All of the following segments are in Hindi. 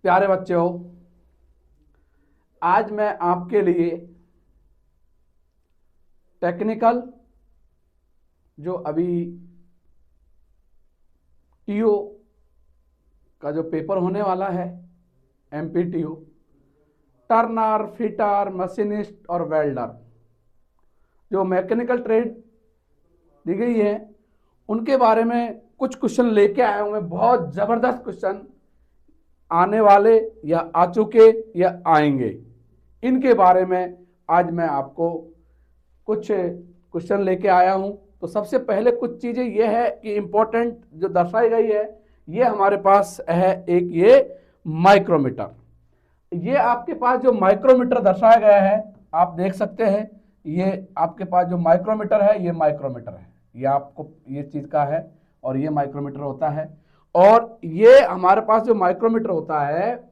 प्यारे बच्चों, आज मैं आपके लिए टेक्निकल जो अभी टीओ का जो पेपर होने वाला है, एमपीटीओ, टर्नर, फिटर, मशीनिस्ट और वेल्डर, जो मैकेनिकल ट्रेड दी गई है उनके बारे में कुछ क्वेश्चन लेके आया हूं मैं। बहुत जबरदस्त क्वेश्चन आने वाले या आ चुके या आएंगे, इनके बारे में आज मैं आपको कुछ क्वेश्चन लेके आया हूं। तो सबसे पहले कुछ चीजें ये है कि इंपॉर्टेंट जो दर्शाई गई है, ये हमारे पास है एक ये माइक्रोमीटर। ये आपके पास जो माइक्रोमीटर दर्शाया गया है, आप देख सकते हैं, ये आपके पास जो माइक्रोमीटर है, ये माइक्रोमीटर है, ये आपको ये चीज का है और ये माइक्रोमीटर होता है। और ये हमारे पास जो माइक्रोमीटर होता है,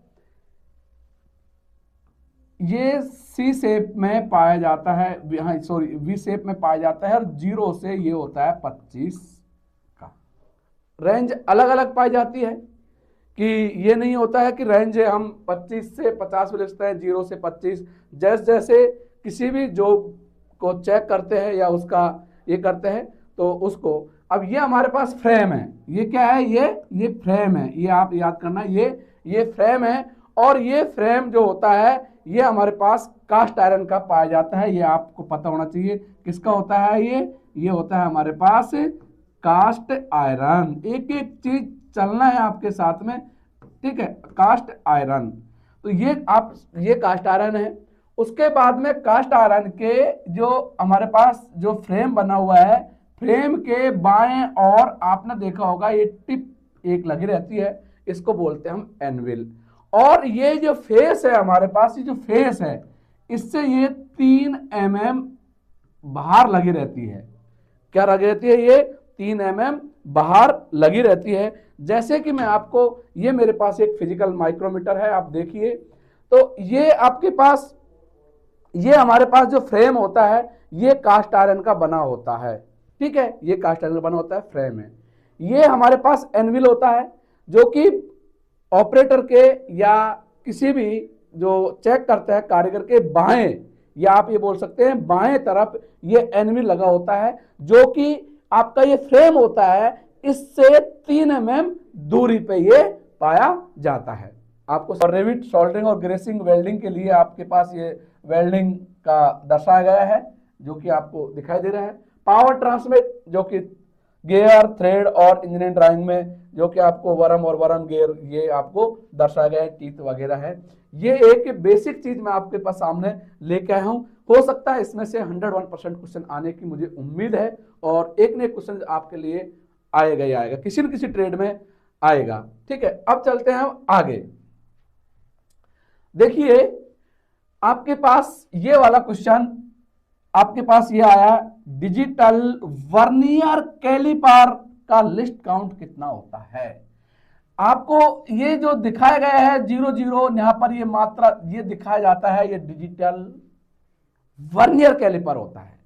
ये सी शेप में पाया जाता है, वी शेप में पाया जाता है और 0 से ये होता है 25 का। रेंज अलग अलग पाई जाती है कि ये नहीं होता है कि रेंज हम 25 से 50 में लिखते हैं, 0 से 25। जैसे जैसे किसी भी जॉब को चेक करते हैं या उसका ये करते हैं तो उसको। अब ये हमारे पास फ्रेम है, ये क्या है, ये फ्रेम है, ये आप याद करना, ये फ्रेम है। और ये फ्रेम जो होता है ये हमारे पास कास्ट आयरन का पाया जाता है, ये आपको पता होना चाहिए। किसका होता है ये होता है हमारे पास कास्ट आयरन। एक एक चीज चलना है आपके साथ में, ठीक है। कास्ट आयरन, तो ये कास्ट आयरन है। उसके बाद में कास्ट आयरन के जो हमारे पास जो फ्रेम बना हुआ है, फ्रेम के बाएं और आपने देखा होगा ये टिप एक लगी रहती है, इसको बोलते हैं हम एनविल। और ये जो फेस है हमारे पास, ये जो फेस है, इससे ये 3 mm बाहर लगी रहती है। क्या लगी रहती है? ये 3 mm बाहर लगी रहती है। जैसे कि मैं आपको, ये मेरे पास एक फिजिकल माइक्रोमीटर है, आप देखिए। तो ये आपके पास, ये हमारे पास जो फ्रेम होता है ये कास्ट आयरन का बना होता है, ठीक है। ये कास्ट आयरन का बना होता है, फ्रेम है। ये हमारे पास एनविल होता है जो कि ऑपरेटर के या किसी भी जो चेक करता है कारीगर के बाएं, या आप ये बोल सकते हैं बाएं तरफ ये एनविल लगा होता है, जो कि आपका ये फ्रेम होता है, इससे 3 mm दूरी पे ये पाया जाता है। आपको रेविट, सोल्डरिंग और ग्रेसिंग वेल्डिंग के लिए आपके पास ये वेल्डिंग का दर्शाया गया है, जो कि आपको दिखाई दे रहा है। पावर ट्रांसमिट, जो कि गियर, थ्रेड और इंजीनियरिंग ड्राइंग में जो कि आपको वर्म और वर्म गियर ये आपको दर्शाया गया है, टीथ वगैरह है। ये एक बेसिक चीज मैं आपके पास सामने लेके आया हूं। हो सकता है इसमें से 101% क्वेश्चन आने की मुझे उम्मीद है, और एक न एक क्वेश्चन आपके लिए आएगा ही आएगा, किसी न किसी ट्रेड में आएगा, ठीक है। अब चलते हैं हम आगे। देखिए आपके पास ये वाला क्वेश्चन आपके पास ये आया, डिजिटल वर्नियर कैलिपर का लिस्ट काउंट कितना होता है। आपको ये जो दिखाया गया है 00, यहां पर ये मात्रा ये दिखाया जाता है, ये डिजिटल वर्नियर कैलिपर होता है।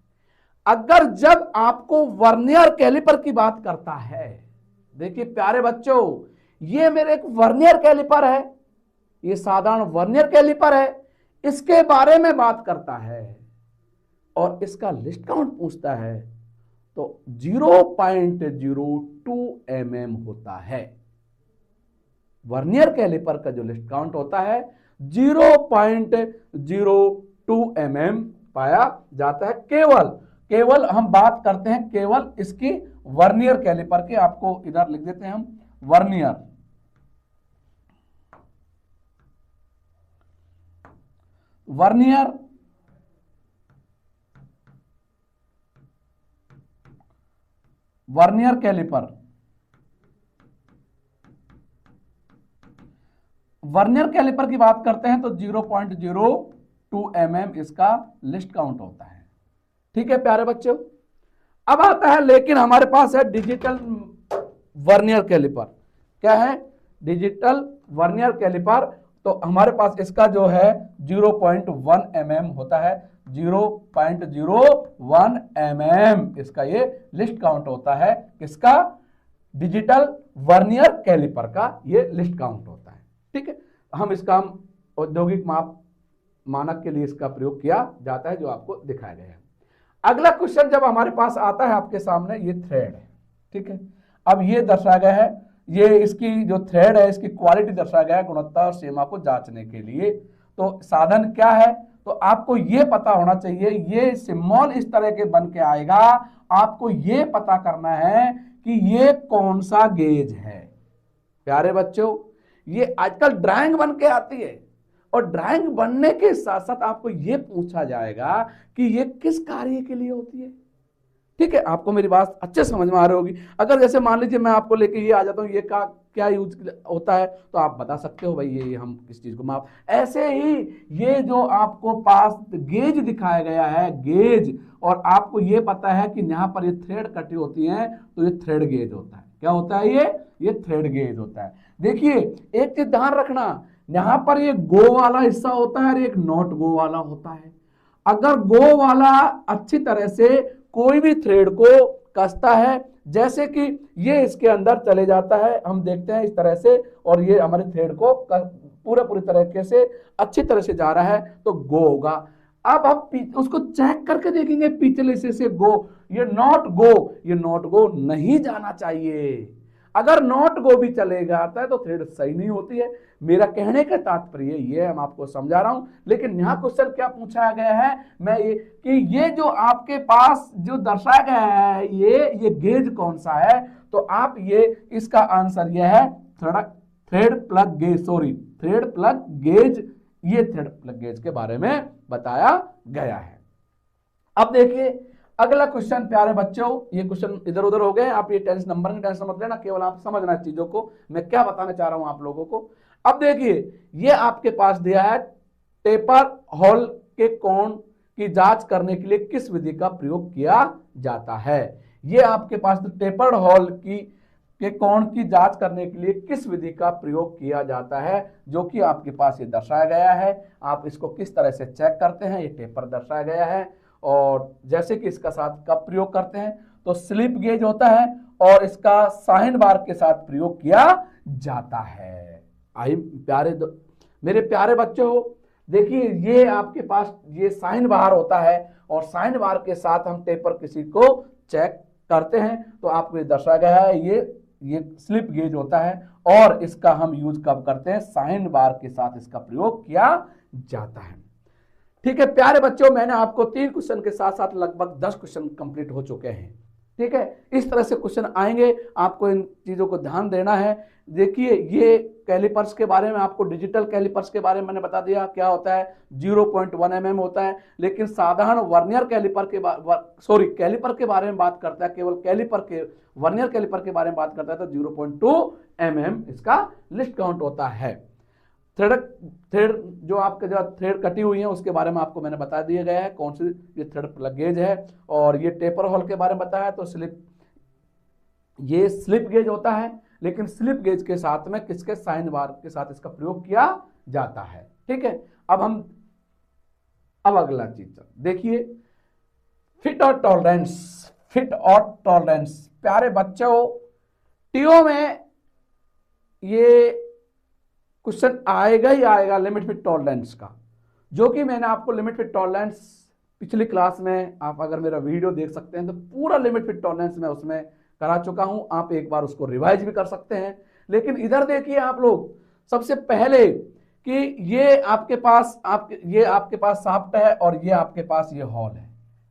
अगर जब आपको वर्नियर कैलिपर की बात करता है, देखिए प्यारे बच्चों, ये मेरे एक वर्नियर कैलिपर है, ये साधारण वर्नियर कैलिपर है, इसके बारे में बात करता है और इसका लिस्ट काउंट पूछता है, तो 0.02 mm होता है। वर्नियर कैलिपर का जो लिस्ट काउंट होता है 0.02 mm पाया जाता है। केवल हम बात करते हैं केवल इसकी वर्नियर कैलिपर की। आपको इधर लिख देते हैं हम वर्नियर कैलिपर। वर्नियर कैलिपर की बात करते हैं तो 0.02 mm इसका लिस्ट काउंट होता है, ठीक है प्यारे बच्चों। अब आता है, लेकिन हमारे पास है डिजिटल वर्नियर कैलिपर। क्या है? Digital vernier caliper. तो हमारे पास इसका जो है 0.1 mm होता है, 0.01 mm इसका ये लिस्ट काउंट होता है। किसका? डिजिटल वर्नियर कैलिपर का ये लिस्ट काउंट होता है, ठीक है। हम इसका औद्योगिक मानक के लिए इसका प्रयोग किया जाता है, जो आपको दिखाया गया है। अगला क्वेश्चन जब हमारे पास आता है आपके सामने, ये थ्रेड है, ठीक है। अब ये दर्शाया गया है, ये इसकी जो थ्रेड है इसकी क्वालिटी दर्शाया गया है गुणवत्ता और सीमा को जांचने के लिए। तो साधन क्या है, तो आपको ये पता होना चाहिए, ये सिंबल इस तरह के बन के आएगा, आपको ये पता करना है कि ये कौन सा गेज है। प्यारे बच्चों, ये आजकल ड्राइंग बन के आती है, और ड्राइंग बनने के साथ साथ आपको यह पूछा जाएगा कि यह किस कार्य के लिए होती है। ठीक है, आपको मेरी बात अच्छे समझ में आ रही होगी। अगर जैसे मान लीजिए मैं आपको लेके ये आ जाता हूं, ये का क्या यूज होता है, तो आप बता सकते हो भाई ये हम किस चीज को माप। ऐसे ही ये जो आपको पास गेज दिखाया गया है, गेज, और आपको ये पता है कि यहां पर ये थ्रेड कटी होती है, तो ये थ्रेड गेज होता है। क्या होता है ये थ्रेड गेज होता है। देखिए एक चीज ध्यान रखना, यहां पर ये गो वाला हिस्सा होता है और एक नॉट गो वाला होता है। अगर गो वाला अच्छी तरह से कोई भी थ्रेड को कसता है, जैसे कि ये इसके अंदर चले जाता है, हम देखते हैं इस तरह से, और ये हमारे थ्रेड को पूरी तरीके से अच्छी तरह से जा रहा है, तो गो होगा। अब हम उसको चेक करके देखेंगे पिछले से गो, ये नॉट गो नहीं जाना चाहिए। अगर नॉट गो भी चले जाता है तो थ्रेड सही नहीं होती है। मेरा कहने का तात्पर्य ये हम आपको समझा रहा हूं। लेकिन यहां क्वेश्चन क्या पूछा गया है, मैं ये कि ये जो आपके पास जो दर्शाया गया है ये गेज कौन सा है, तो आप ये इसका आंसर ये है thread plug gauge, thread plug gauge, ये थ्रेड प्लग गेज के बारे में बताया गया है। अब देखिए अगला क्वेश्चन प्यारे बच्चों, ये क्वेश्चन इधर उधर हो गए, आप ये टेंशन नंबर की टेंशन मत लेना, केवल आप समझना चीजों को, मैं क्या बताना चाह रहा हूं आप लोगों को। अब देखिए ये आपके पास दिया है, टेपर होल के कोण की जांच करने के लिए किस विधि का प्रयोग किया जाता है। ये आपके पास टेपर्ड होल के कोण की जांच करने के लिए किस विधि का प्रयोग किया जाता है, जो कि आपके पास ये दर्शाया गया है। आप इसको किस तरह से चेक करते हैं, ये टेपर दर्शाया गया है, और जैसे कि इसका साथ कब प्रयोग करते हैं, तो स्लिप गेज होता है और इसका साइन बार के साथ प्रयोग किया जाता है। आई मेरे प्यारे बच्चों, देखिए ये आपके पास ये साइन बार होता है, और साइन बार के साथ हम टेपर किसी को चेक करते हैं, तो आपको ये दर्शाया गया है ये स्लिप गेज होता है, और इसका हम यूज कब करते हैं, साइन बार के साथ इसका प्रयोग किया जाता है। ठीक है प्यारे बच्चों, मैंने आपको 3 क्वेश्चन के साथ साथ लगभग 10 क्वेश्चन कंप्लीट हो चुके हैं। ठीक है, इस तरह से क्वेश्चन आएंगे, आपको इन चीजों को ध्यान देना है। देखिए ये कैलिपर्स के बारे में, आपको डिजिटल कैलिपर्स के बारे में मैंने बता दिया क्या होता है, 0.1 mm होता है। लेकिन साधारण वर्नियर कैलिपर कैलिपर के बारे में बात करता है, केवल वर्नियर कैलिपर के बारे में बात करता है, तो 0.2 mm इसका लिस्ट काउंट होता है। थ्रेड जो आपके जो थ्रेड कटी हुई है उसके बारे में आपको मैंने बता दिया गया है कौन सी ये थ्रेड प्लग गेज है, और ये टेपर होल के बारे में बताया, तो ये स्लिप गेज होता है, लेकिन स्लिप गेज के साथ में किसके साइन बार के साथ इसका प्रयोग किया जाता है। ठीक है, अब अगला चीज देखिए, फिट और टॉलरेंस। प्यारे बच्चों, टीओ में ये क्वेश्चन आएगा ही आएगा लिमिट फिट टॉलरेंस का, जो कि मैंने आपको लिमिट फिट टॉलरेंस पिछली क्लास में, आप अगर मेरा वीडियो देख सकते हैं तो पूरा लिमिट फिट टॉलरेंस मैं उसमें करा चुका हूं, आप एक बार उसको रिवाइज भी कर सकते हैं। लेकिन इधर देखिए आप लोग, सबसे पहले कि ये आपके पास शाफ्ट है और ये आपके पास ये हॉल है।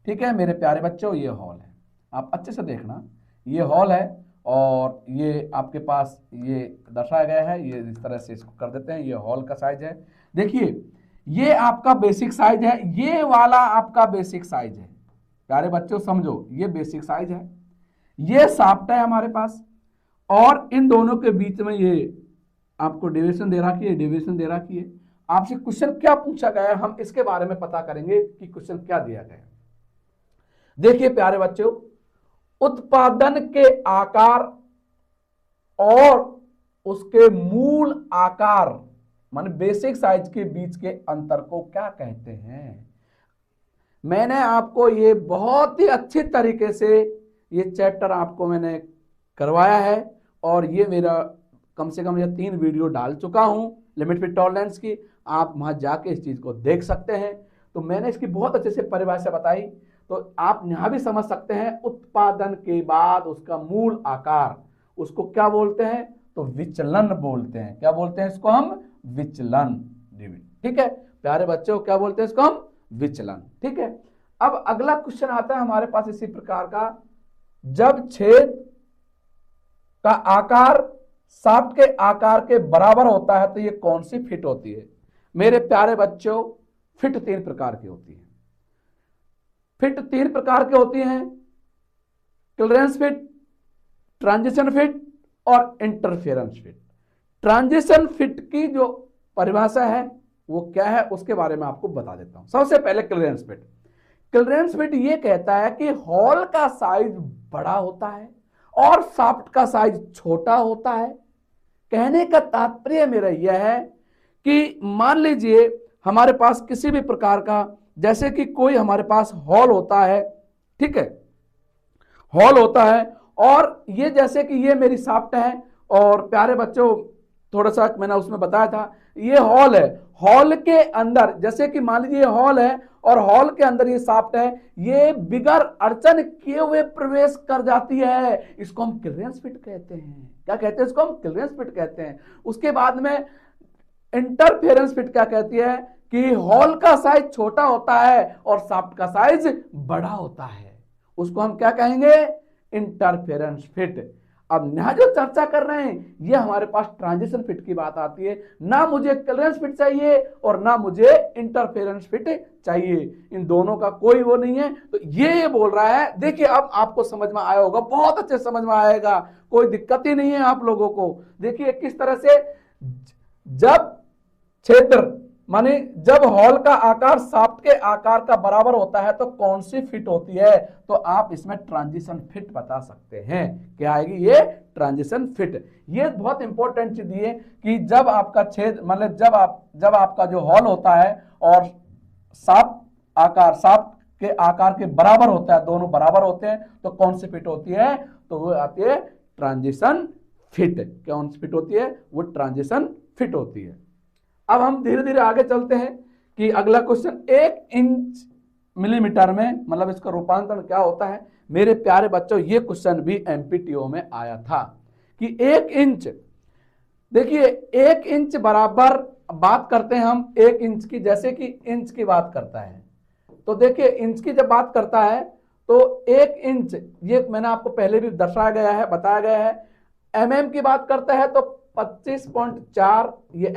ठीक है मेरे प्यारे बच्चों, ये हॉल है, आप अच्छे से देखना, ये हॉल है, और ये आपके पास ये दर्शाया गया है, ये इस तरह से इसको कर देते हैं, ये हॉल का साइज है। देखिए ये आपका बेसिक साइज है, ये वाला आपका बेसिक साइज है। प्यारे बच्चों समझो, ये बेसिक साइज है, ये शाफ्ट है हमारे पास, और इन दोनों के बीच में ये आपको डेविएशन दे रखी है। आपसे क्वेश्चन क्या पूछा गया है, हम इसके बारे में पता करेंगे कि क्वेश्चन क्या दिया गया है। देखिए प्यारे बच्चों, उत्पादन के आकार और उसके मूल आकार मान बेसिक साइज के बीच के अंतर को क्या कहते हैं। मैंने आपको ये बहुत ही अच्छे तरीके से ये चैप्टर आपको मैंने करवाया है, और ये मेरा कम से कम ये 3 वीडियो डाल चुका हूं, लिमिट फिट टॉलरेंस की, आप वहां जाके इस चीज को देख सकते हैं। तो मैंने इसकी बहुत अच्छे से परिभाषा बताई, तो आप यहां भी समझ सकते हैं उत्पादन के बाद उसका मूल आकार, उसको क्या बोलते हैं, तो विचलन बोलते हैं। क्या बोलते हैं इसको हम, विचलन। ठीक है प्यारे बच्चों, क्या बोलते हैं इसको हम, विचलन। ठीक है, अब अगला क्वेश्चन आता है हमारे पास इसी प्रकार का, जब छेद का आकार शाफ्ट के आकार के बराबर होता है तो ये कौन सी फिट होती है। मेरे प्यारे बच्चों, फिट 3 प्रकार की होती है। फिट 3 प्रकार की होती हैं, क्लीयरेंस फिट, ट्रांजिशन फिट और इंटरफेरेंस फिट। ट्रांजिशन फिट की जो परिभाषा है वो क्या है, उसके बारे में आपको बता देता हूं। सबसे पहले क्लीयरेंस फिट। क्लीयरेंस फिट ये कहता है कि हॉल का साइज बड़ा होता है और शाफ्ट का साइज छोटा होता है। कहने का तात्पर्य मेरा यह है कि मान लीजिए हमारे पास किसी भी प्रकार का, जैसे कि कोई हमारे पास हॉल होता है, ठीक है, हॉल होता है, और ये जैसे कि ये मेरी शाफ्ट है, और प्यारे बच्चों थोड़ा सा मैंने उसमें बताया था, ये हॉल है, हॉल के अंदर जैसे कि मान लीजिए हॉल है और हॉल के अंदर ये शाफ्ट है, ये बिगर अड़चन किए हुए प्रवेश कर जाती है, इसको हम क्लीयरेंस फिट कहते हैं। क्या कहते हैं इसको, हम क्लीयरेंस फिट कहते हैं। उसके बाद में इंटरफेरेंस फिट क्या कहती है कि हॉल का साइज छोटा होता है और शाफ्ट का साइज बड़ा होता है, उसको हम क्या कहेंगे, इंटरफेरेंस फिट। अब यहां जो चर्चा कर रहे हैं ये हमारे पास ट्रांजिशन फिट की बात आती है। ना मुझे क्लीयरेंस फिट चाहिए और ना मुझे इंटरफेरेंस फिट चाहिए, इन दोनों का कोई वो नहीं है। तो ये बोल रहा है, देखिए अब आपको समझ में आया होगा, बहुत अच्छे समझ में आएगा, कोई दिक्कत ही नहीं है आप लोगों को। देखिए किस तरह से, जब क्षेत्र माने जब हॉल का आकार शाफ्ट के आकार का बराबर होता है तो कौन सी फिट होती है, तो आप इसमें ट्रांजिशन फिट बता सकते हैं। क्या आएगी, ये ट्रांजिशन फिट। ये बहुत इंपॉर्टेंट चीज है कि जब आपका छेद मतलब जब आपका जो हॉल होता है और शाफ्ट के आकार के बराबर होता है, दोनों बराबर होते हैं, तो कौन सी फिट होती है, तो वो आती है ट्रांजिशन फिट। कौन सी फिट होती है, वो ट्रांजिशन फिट होती है। अब हम धीरे धीरे आगे चलते हैं कि अगला क्वेश्चन 1 इंच मिलीमीटर में मतलब इसका रूपांतरण क्या होता है। मेरे प्यारे बच्चों ये क्वेश्चन भी एमपीटीओ में आया था कि 1 इंच, देखिए 1 इंच बराबर, बात करते हैं हम 1 इंच की, जैसे कि इंच की बात करता है, तो देखिए इंच की जब बात करता है तो 1 इंच, ये मैंने आपको पहले भी दर्शाया गया है, बताया गया है। एमएम की बात करता है तो 25.4 ये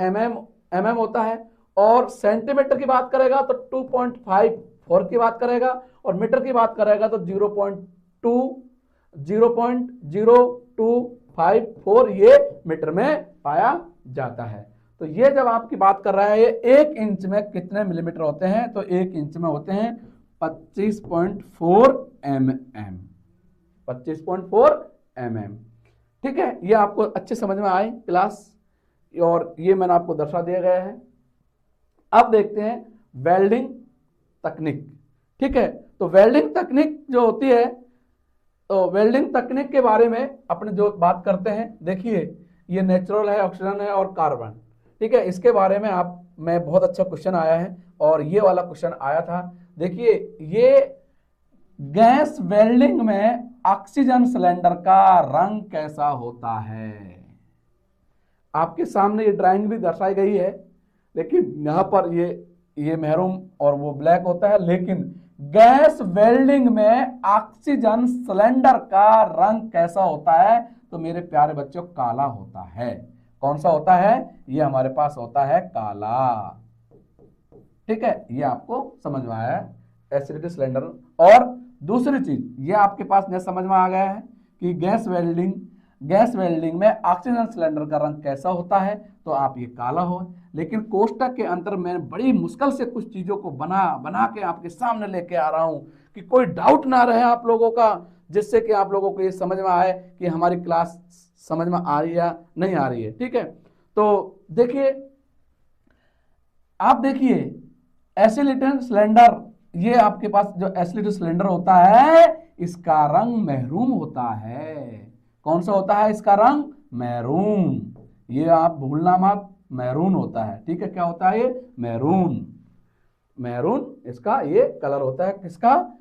एमएम होता है, और सेंटीमीटर की बात करेगा तो 2.54 की बात करेगा, और मीटर की बात करेगा तो 0.0254 ये मीटर में पाया जाता है। तो ये जब आपकी बात कर रहा है ये 1 इंच में कितने मिलीमीटर होते हैं, तो 1 इंच में होते हैं 25.4 mm, 25.4 mm। ठीक है, ये आपको अच्छे समझ में आए क्लास, और ये मैंने आपको दर्शा दिया गया है। अब देखते हैं वेल्डिंग तकनीक। ठीक है, तो वेल्डिंग तकनीक जो होती है, तो वेल्डिंग तकनीक के बारे में अपने जो बात करते हैं, देखिए ये नेचुरल है, ऑक्सीजन है और कार्बन। ठीक है, इसके बारे में मैं बहुत अच्छा क्वेश्चन आया है, और ये वाला क्वेश्चन आया था। देखिए ये गैस वेल्डिंग में ऑक्सीजन सिलेंडर का रंग कैसा होता है, आपके सामने ये ड्राइंग भी दर्शाई गई है, लेकिन यहां पर ये मैरून और वो ब्लैक होता है, लेकिन गैस वेल्डिंग में ऑक्सीजन सिलेंडर का रंग कैसा होता है, तो मेरे प्यारे बच्चों काला होता है। कौन सा होता है, ये हमारे पास होता है काला। ठीक है, ये आपको समझ में आया है एसिडिटी सिलेंडर। और दूसरी चीज ये आपके पास न समझ में आ गया है कि गैस वेल्डिंग में ऑक्सीजन सिलेंडर का रंग कैसा होता है, तो आप ये काला हो। लेकिन कोष्टक के अंतर में बड़ी मुश्किल से कुछ चीजों को बना के आपके सामने लेके आ रहा हूं कि कोई डाउट ना रहे आप लोगों का, जिससे कि आप लोगों को ये समझ में आए कि हमारी क्लास समझ में आ रही है या नहीं आ रही है। ठीक है, तो देखिए आप देखिए एसिलिटन सिलेंडर, ये आपके पास जो एसिलिटन सिलेंडर होता है इसका रंग मैरून होता है। कौन सा होता है इसका रंग, मैरून। ये आप भूलना मत, मैरून होता है। ठीक है, क्या होता है ये? मैरून। मैरून इसका ये कलर होता है, किसका?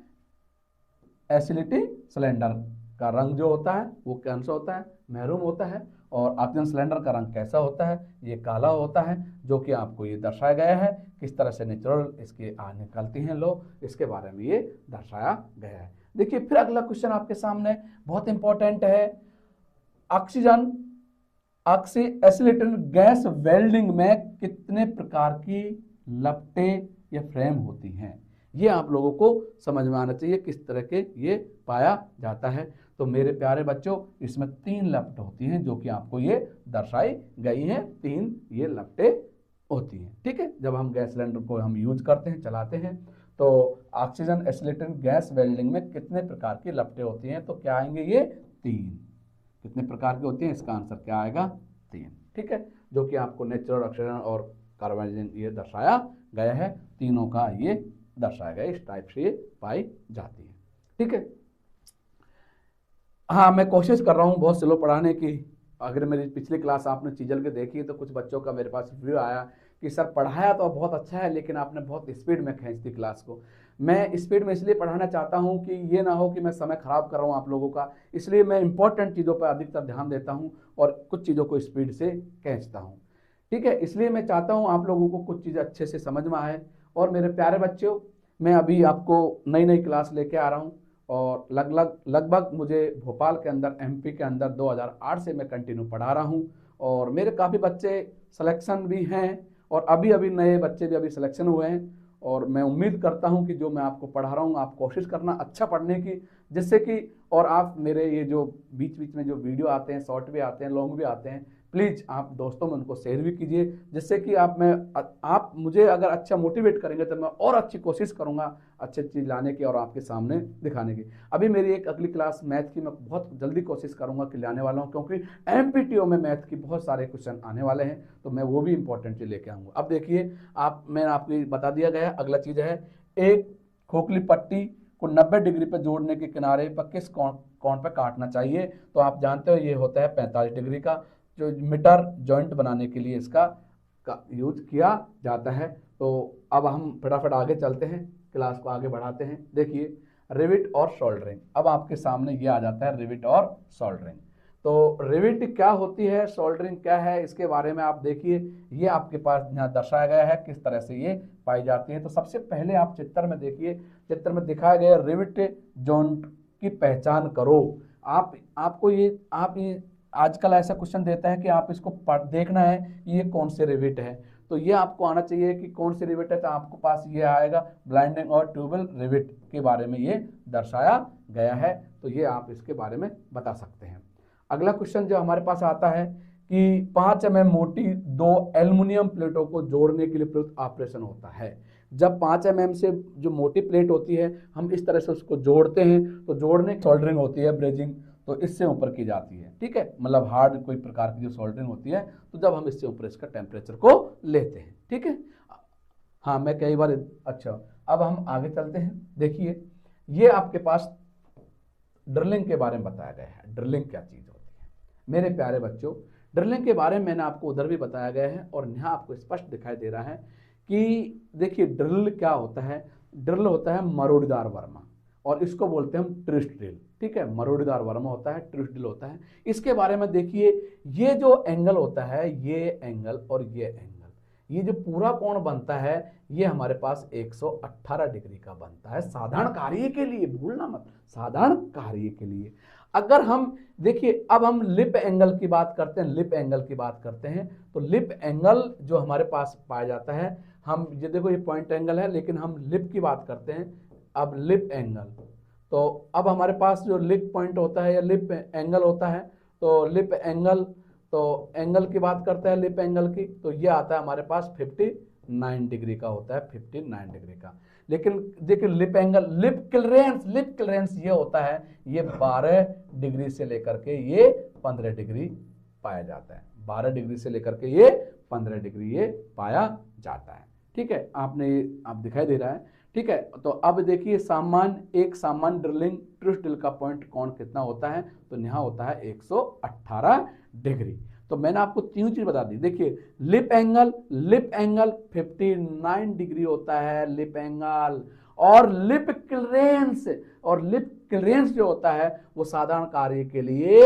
एसिलिटी सिलेंडर का रंग जो होता है वो कौन सा होता है? मैरून होता है। और ऑक्सीजन सिलेंडर का रंग कैसा होता है? ये काला होता है, जो कि आपको ये दर्शाया गया है किस तरह से नेचुरल इसके निकलती हैं लो, इसके बारे में ये दर्शाया गया है। देखिए फिर अगला क्वेश्चन आपके सामने बहुत इंपॉर्टेंट है। Oxygen oxy acylated gas welding में कितने प्रकार की लपटें या फ्रेम होती हैं? ये आप लोगों को समझ में आना चाहिए किस तरह के ये पाया जाता है। तो मेरे प्यारे बच्चों, इसमें 3 लपट होती हैं जो कि आपको ये दर्शाई गई हैं। 3 ये लपटें होती हैं। ठीक है, जब हम गैस सिलेंडर को हम यूज करते हैं, चलाते हैं, तो ऑक्सीजन एसिलेटेड गैस वेल्डिंग में कितने प्रकार की लपटें होती हैं? तो क्या आएंगे ये? 3। कितने प्रकार की होती हैं? इसका आंसर क्या आएगा? 3। ठीक है, जो कि आपको नेचुरल ऑक्सीजन और कार्बन ये दर्शाया गया है। तीनों का ये दर्शाया गया, इस टाइप से ये पाई जाती है। ठीक है, हाँ मैं कोशिश कर रहा हूँ बहुत स्लो पढ़ाने की। अगर मेरी पिछली क्लास आपने चीजल के देखी तो कुछ बच्चों का मेरे पास रिव्यू आया कि सर पढ़ाया तो बहुत अच्छा है, लेकिन आपने बहुत स्पीड में खींच दी क्लास को। मैं स्पीड में इसलिए पढ़ाना चाहता हूँ कि ये ना हो कि मैं समय खराब कर रहा हूँ आप लोगों का, इसलिए मैं इंपॉर्टेंट चीज़ों पर अधिकतर ध्यान देता हूँ और कुछ चीज़ों को स्पीड से खींचता हूँ। ठीक है, इसलिए मैं चाहता हूँ आप लोगों को कुछ चीज़ें अच्छे से समझ में आए। और मेरे प्यारे बच्चों, मैं अभी आपको नई नई क्लास लेके आ रहा हूँ और लगभग मुझे भोपाल के अंदर, एमपी के अंदर 2008 से मैं कंटिन्यू पढ़ा रहा हूँ और मेरे काफ़ी बच्चे सिलेक्शन भी हैं और अभी अभी नए बच्चे भी अभी सिलेक्शन हुए हैं। और मैं उम्मीद करता हूं कि जो मैं आपको पढ़ा रहा हूं आप कोशिश करना अच्छा पढ़ने की, जिससे कि और आप मेरे ये जो बीच बीच में जो वीडियो आते हैं, शॉर्ट भी आते हैं, लॉन्ग भी आते हैं, प्लीज़ आप दोस्तों में उनको शेयर भी कीजिए, जिससे कि आप मुझे अगर अच्छा मोटिवेट करेंगे तो मैं और अच्छी कोशिश करूंगा अच्छी चीज़ लाने की और आपके सामने दिखाने की। अभी मेरी एक अगली क्लास मैथ की मैं बहुत जल्दी कोशिश करूंगा कि लाने वाला हूं, क्योंकि एमपीटीओ में मैथ की बहुत सारे क्वेश्चन आने वाले हैं, तो मैं वो भी इंपॉर्टेंट चीज़ लेके आऊँगा। अब देखिए, मैंने आपको बता दिया गया है। अगला चीज़ है, एक खोखली पट्टी को 90 डिग्री पर जोड़ने के किनारे पर किस कोण पर काटना चाहिए? तो आप जानते हो ये होता है 45 डिग्री का, जो मीटर जॉइंट बनाने के लिए इसका यूज किया जाता है। तो अब हम फटाफट आगे चलते हैं, क्लास को आगे बढ़ाते हैं। देखिए, रिविट और सोल्डरिंग। अब आपके सामने ये आ जाता है रिविट और सोल्डरिंग। तो रिविट क्या होती है, सोल्डरिंग क्या है, इसके बारे में आप देखिए, ये आपके पास यहाँ दर्शाया गया है किस तरह से ये पाई जाती है। तो सबसे पहले आप चित्र में देखिए, चित्र में दिखाया गया रिविट जॉइंट की पहचान करो। आपको ये आजकल ऐसा क्वेश्चन देता है कि आप इसको देखना है कि ये कौन से रिविट है, तो ये आपको आना चाहिए कि कौन से रिविट है। तो आपको पास ये आएगा ब्लाइंडिंग और ट्यूबवेल रिविट के बारे में ये दर्शाया गया है, तो ये आप इसके बारे में बता सकते हैं। अगला क्वेश्चन जो हमारे पास आता है कि 5 mm मोटी 2 एल्युमिनियम प्लेटों को जोड़ने के लिए प्रयुक्त ऑपरेशन होता है। जब 5 mm से जो मोटी प्लेट होती है हम इस तरह से उसको जोड़ते हैं, तो जोड़ने की सोल्डरिंग होती है, ब्रेजिंग, तो इससे ऊपर की जाती है। ठीक है, मतलब हार्ड कोई प्रकार की जो सोल्डरिंग होती है, तो जब हम इससे ऊपर इसका टेम्परेचर को लेते हैं। ठीक है, हाँ मैं कई बार, अच्छा अब हम आगे चलते हैं। देखिए, ये आपके पास ड्रिलिंग के बारे में बताया गया है। ड्रिलिंग क्या चीज़ होती है मेरे प्यारे बच्चों? ड्रिलिंग के बारे में मैंने आपको उधर भी बताया गया है और यहाँ आपको स्पष्ट दिखाई दे रहा है कि देखिए ड्रिल क्या होता है। ड्रिल होता है मरोड़ीदार वर्मा और इसको बोलते हैं हम ट्विस्ट ड्रिल। ठीक है, मरोड़ीदार वर्मा होता है, ट्विस्ट ड्रिल होता है। इसके बारे में देखिए, ये जो एंगल होता है, ये एंगल और ये एंगल, ये जो पूरा कोण बनता है, ये हमारे पास 118 डिग्री का बनता है साधारण कार्य के लिए, भूलना मत, साधारण कार्य के लिए। अगर हम देखिए, अब हम लिप एंगल की बात करते हैं, लिप एंगल की बात करते हैं, तो लिप एंगल जो हमारे पास पाया जाता है, हम ये देखो ये पॉइंट एंगल है, लेकिन हम लिप की बात करते हैं। अब लिप एंगल, तो अब हमारे पास जो लिप पॉइंट होता है या लिप एंगल होता है, तो लिप एंगल, तो एंगल की बात करते हैं लिप एंगल की, तो ये आता है हमारे पास 59 डिग्री का होता है, 59 डिग्री का। लेकिन देखिए लिप एंगल, लिप क्लियरेंस ये होता है, ये 12 डिग्री से लेकर के ये 15 डिग्री पाया जाता है। 12 डिग्री से लेकर के ये 15 डिग्री ये पाया जाता है। ठीक है, आप दिखाई दे रहा है। ठीक है, तो अब देखिए एक सामान्य ड्रिलिंग ट्विस्ट ड्रिल का पॉइंट कोण कितना होता है, तो यहाँ होता है 118 डिग्री। तो मैंने आपको तीनों चीज बता दी। देखिए लिप एंगल 59 डिग्री होता है लिप एंगल, और लिप क्लियरेंस जो होता है वो साधारण कार्य के लिए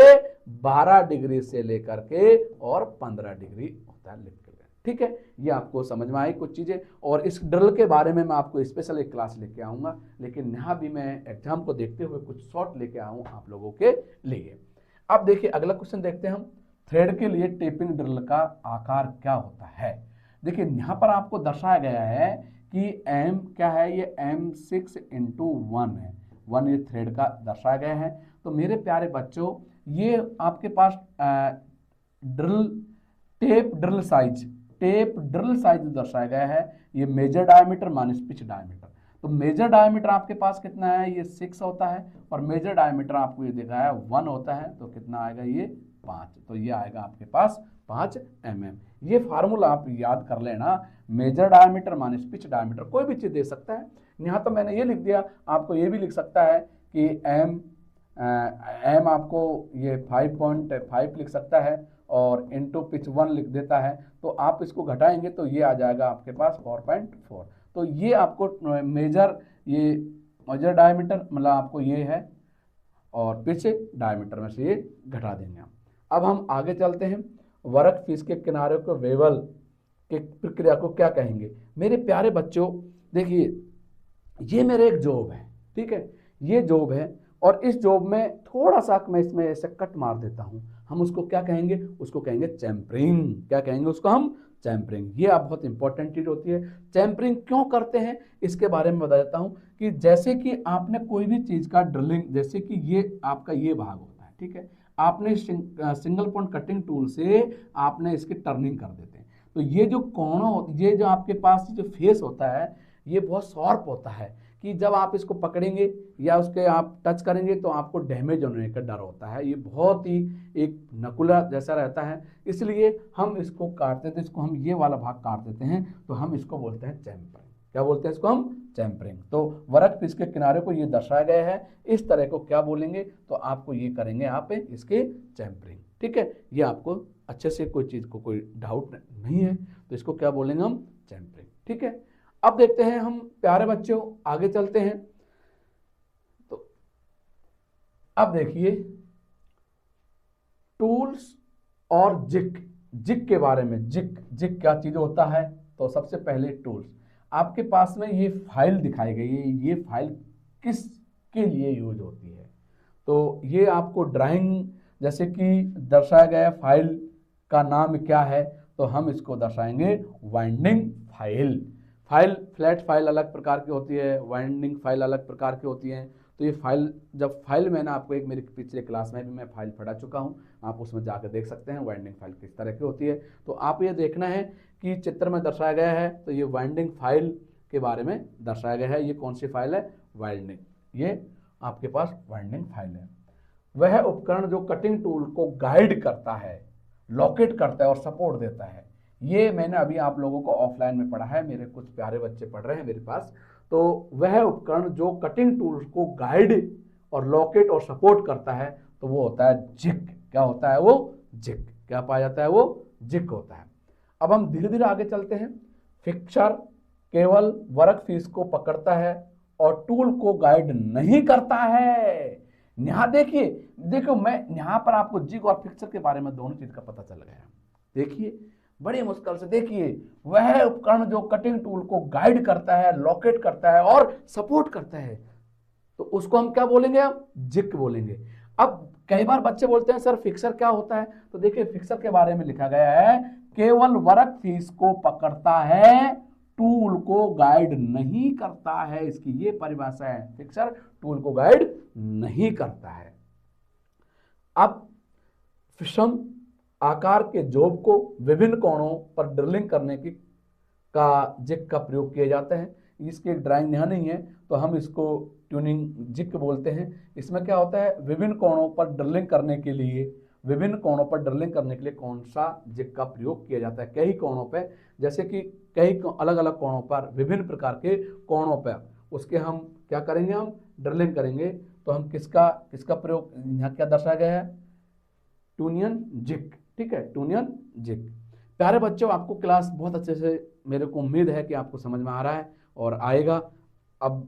12 डिग्री से लेकर के और 15 डिग्री होता है लिप क्लियरेंस। ठीक है, ये आपको समझ में आई कुछ चीजें, और इस ड्रिल के बारे में मैं आपको स्पेशल एक क्लास लेके आऊंगा, लेकिन यहाँ भी मैं एग्जाम को देखते हुए कुछ शॉर्ट लेके आऊँ आप लोगों के लिए। अब देखिए अगला क्वेश्चन देखते हैं हम, थ्रेड के लिए टेपिंग ड्रिल का आकार क्या होता है। देखिए यहाँ पर आपको दर्शाया गया है कि एम क्या है, ये M6 × 1 है, 1 ये थ्रेड का दर्शाया गया है। तो मेरे प्यारे बच्चों ये आपके पास टेप ड्रिल साइज दर्शाया गया है, ये major diameter minus pitch diameter. तो मेजर डायमीटर आपके पास कितना है, ये 6 होता है, और मेजर डायमीटर आपको ये देखा है 1 होता है, तो कितना आएगा ये 5, तो ये आएगा आपके पास 5 mm। ये फार्मूला आप याद कर लेना, major diameter minus pitch diameter, कोई भी चीज दे सकता है। यहाँ तो मैंने ये लिख दिया, आपको ये भी लिख सकता है कि एम आपको ये 5.5 लिख सकता है, और इंटू पिच 1 लिख देता है, तो आप इसको घटाएंगे तो ये आ जाएगा आपके पास 4.4। तो ये आपको मेजर डायमीटर मतलब आपको ये है, और पिच डायमीटर में से ये घटा देंगे हम। अब हम आगे चलते हैं, वर्क पीस के किनारे को वेवल के प्रक्रिया को क्या कहेंगे। मेरे प्यारे बच्चों देखिए ये मेरे एक जॉब है, ठीक है, ये जॉब है, और इस जॉब में थोड़ा सा मैं इसमें ऐसे कट मार देता हूं, हम उसको क्या कहेंगे, उसको कहेंगे चैम्परिंग। क्या कहेंगे उसको हम, चैम्परिंग। ये आप बहुत इंपॉर्टेंट चीज होती है। चैम्परिंग क्यों करते हैं इसके बारे में बता देता हूं, कि जैसे कि आपने कोई भी चीज का ड्रिलिंग, जैसे कि ये आपका ये भाग होता है, ठीक है, आपने सिंगल पॉइंट कटिंग टूल से आपने इसकी टर्निंग कर देते हैं, तो ये जो कोणों, ये जो आपके पास जो फेस होता है ये बहुत शार्प होता है, कि जब आप इसको पकड़ेंगे या उसके आप टच करेंगे तो आपको डैमेज होने का डर होता है। ये बहुत ही एक नकुला जैसा रहता है, इसलिए हम इसको काटते थे, इसको हम ये वाला भाग काट देते हैं, तो हम इसको बोलते हैं चैम्परिंग। क्या बोलते हैं इसको हम, चैम्परिंग। तो वर्क पीस के किनारे को ये दर्शाया गया है, इस तरह को क्या बोलेंगे, तो आपको ये करेंगे आप इसके चैम्परिंग। ठीक है, ये आपको अच्छे से कोई चीज को कोई डाउट नहीं है, तो इसको क्या बोलेंगे हम, चैम्परिंग। ठीक है, अब देखते हैं हम प्यारे बच्चों, आगे चलते हैं। तो अब देखिए टूल्स और जिग के बारे में। जिग क्या चीज होता है, तो सबसे पहले टूल्स, आपके पास में ये फाइल दिखाई गई है, ये फाइल किस के लिए यूज होती है, तो ये आपको ड्राइंग जैसे कि दर्शाया गया फाइल का नाम क्या है, तो हम इसको दर्शाएंगे वाइंडिंग फाइल। फ्लैट फाइल अलग प्रकार की होती है, वाइंडिंग फाइल अलग प्रकार की होती है। तो ये फाइल मैंने आपको एक मेरे पिछले क्लास में भी मैं फाइल पढ़ा चुका हूँ, आप उसमें जाकर देख सकते हैं वाइंडिंग फाइल किस तरह की होती है। तो आप ये देखना है कि चित्र में दर्शाया गया है, तो ये वाइंडिंग फाइल के बारे में दर्शाया गया है। ये कौन सी फाइल है, वाइंडिंग, ये आपके पास वाइंडिंग फाइल है। वह उपकरण जो कटिंग टूल को गाइड करता है, लोकेट करता है और सपोर्ट देता है। ये मैंने अभी आप लोगों को ऑफलाइन में पढ़ा है, मेरे कुछ प्यारे बच्चे पढ़ रहे हैं मेरे पास। तो वह उपकरण जो कटिंग टूल्स को गाइड और लोकेट और सपोर्ट करता है, तो वो होता है जिग। क्या होता है वो, जिग। क्या पाया जाता है वो, जिग होता है। अब हम धीरे धीरे आगे चलते हैं। फिक्सर केवल वर्क पीस को पकड़ता है और टूल को गाइड नहीं करता है। यहाँ देखो मैं यहाँ पर आपको जिग और फिक्सर के बारे में दोनों चीज का पता चल गया। देखिए बड़ी मुश्किल से, देखिए वह उपकरण जो कटिंग टूल को गाइड करता है, लोकेट करता है और सपोर्ट करता है, तो उसको हम क्या बोलेंगे, हम जिग बोलेंगे। अब कई बार बच्चे बोलते हैं सर फिक्सर क्या होता है, तो देखिए फिक्सर के बारे में लिखा गया है केवल वर्क पीस को पकड़ता है, टूल को गाइड नहीं करता है। इसकी ये परिभाषा है, फिक्सर टूल को गाइड नहीं करता है। अब फिशम आकार के जॉब को विभिन्न कोणों पर ड्रिलिंग करने की का जिग का प्रयोग किया जाता है। इसकी एक ड्राइंग यहाँ नहीं है, तो हम इसको ट्यूनिंग जिग बोलते हैं। इसमें क्या होता है, विभिन्न कोणों पर ड्रिलिंग करने के लिए कौन सा जिग का प्रयोग किया जाता है। कई कोणों पर, जैसे कि कई अलग अलग कोणों पर, विभिन्न प्रकार के कोणों पर उसके हम क्या करेंगे, हम ड्रिलिंग करेंगे। तो हम किसका प्रयोग यहाँ क्या दर्शाया गया है, ट्यूनियन जिग। ठीक है, टूनियन जिग। प्यारे बच्चों, आपको क्लास बहुत अच्छे से, मेरे को उम्मीद है कि आपको समझ में आ रहा है और आएगा। अब